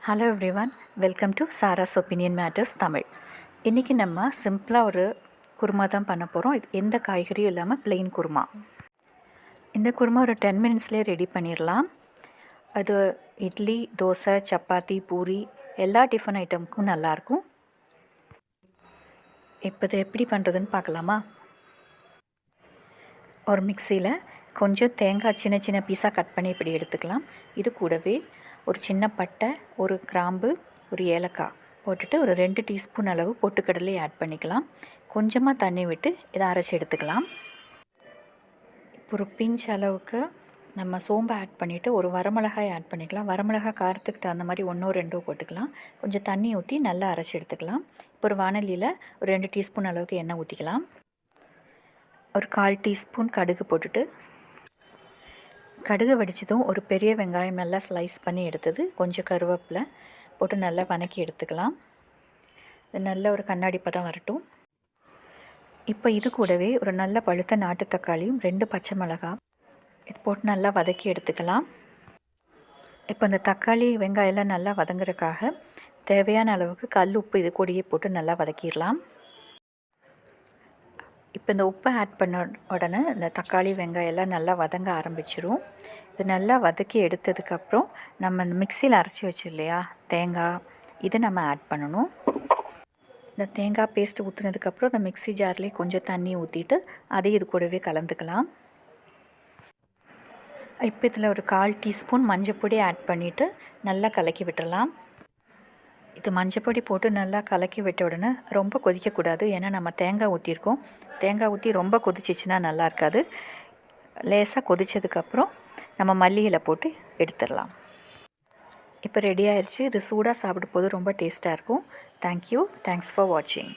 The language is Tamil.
Hello everyone, welcome to Sara's opinion matters Tamil. இன்றைக்கி நம்ம சிம்பிளாக ஒரு குருமா தான் பண்ண போகிறோம். இது எந்த காய்கறியும் இல்லாமல் plain குருமா. இந்த குருமா ஒரு 10 மினிட்ஸ்லேயே ரெடி பண்ணிடலாம். அது இட்லி, தோசை, சப்பாத்தி, பூரி எல்லா டிஃபன் ஐட்டமுக்கும் நல்லாயிருக்கும். இப்போ இதை எப்படி பண்ணுறதுன்னு பார்க்கலாமா? ஒரு மிக்சியில் கொஞ்சம் தேங்காய் சின்ன சின்ன பீஸாக கட் பண்ணி இப்படி எடுத்துக்கலாம். இது கூடவே ஒரு சின்ன பட்டை, ஒரு கிராம்பு, ஒரு ஏலக்காய் போட்டுட்டு ஒரு 2 டீஸ்பூன் அளவு பொட்டுக்கடலை ஆட் பண்ணிக்கலாம். கொஞ்சமாக தண்ணி விட்டு இதை அரைச்சி எடுத்துக்கலாம். இப்போ ஒரு பிஞ்ச் அளவுக்கு நம்ம சோம்பை ஆட் பண்ணிவிட்டு ஒரு வரமிளகாய் ஆட் பண்ணிக்கலாம். வரமிளகாய் காரத்துக்கு தகுந்த மாதிரி 1 2 போட்டுக்கலாம். கொஞ்சம் தண்ணி ஊற்றி நல்லா அரைச்சி எடுத்துக்கலாம். இப்போ ஒரு வானலியில் ஒரு 2 டீஸ்பூன் அளவுக்கு எண்ணெய் ஊற்றிக்கலாம். ஒரு 1/4 டீஸ்பூன் கடுகு போட்டுட்டு கடுகு வெடிச்சதும் ஒரு பெரிய வெங்காயம் நல்லா ஸ்லைஸ் பண்ணி எடுத்தது, கொஞ்சம் கருவேப்பிலை போட்டு நல்லா வதக்கி எடுத்துக்கலாம். இது நல்ல ஒரு கண்ணாடி பதம் வரட்டும். இப்போ இது கூடவே ஒரு நல்ல பழுத்த நாட்டு தக்காளியும் 2 பச்சை மிளகாய் இது போட்டு நல்லா வதக்கி எடுத்துக்கலாம். இப்போ இந்த தக்காளி வெங்காயம்லாம் நல்லா வதங்குறதுக்காக தேவையான அளவுக்கு கல் உப்பு இது கூடயே போட்டு நல்லா வதக்கிடலாம். இப்போ இந்த உப்பை ஆட் பண்ண உடனே இந்த தக்காளி வெங்காயம் எல்லாம் நல்லா வதங்க ஆரம்பிச்சிரும். இது நல்லா வதக்கி எடுத்ததுக்கப்புறம் நம்ம இந்த மிக்சியில் அரைச்சி வச்சு இல்லையா தேங்காய், இதை நம்ம ஆட் பண்ணணும். இந்த தேங்காய் பேஸ்ட்டு ஊற்றுனதுக்கப்புறம் இந்த மிக்சி ஜார்லேயே கொஞ்சம் தண்ணி ஊற்றிட்டு அதையும் இது கூடவே கலந்துக்கலாம். இப்போ இதில் ஒரு 1/4 டீஸ்பூன் மஞ்சள் ஆட் பண்ணிவிட்டு நல்லா கலக்கி விட்டுடலாம். இது மஞ்சப்பொடி போட்டு நல்லா கலக்கி விட்ட உடனே ரொம்ப கொதிக்கக்கூடாது, ஏன்னா நம்ம தேங்காய் ஊற்றிருக்கோம். தேங்காய் ஊற்றி ரொம்ப கொதிச்சிச்சின்னா நல்லா இருக்காது. லேசாக கொதித்ததுக்கப்புறம் நம்ம மல்லி இலை போட்டு எடுத்துடலாம். இப்போ ரெடி ஆயிடுச்சு. இது சூடாக சாப்பிடும் போது ரொம்ப டேஸ்ட்டாக இருக்கும். தேங்க்யூ. தேங்க்ஸ் ஃபார் வாட்சிங்.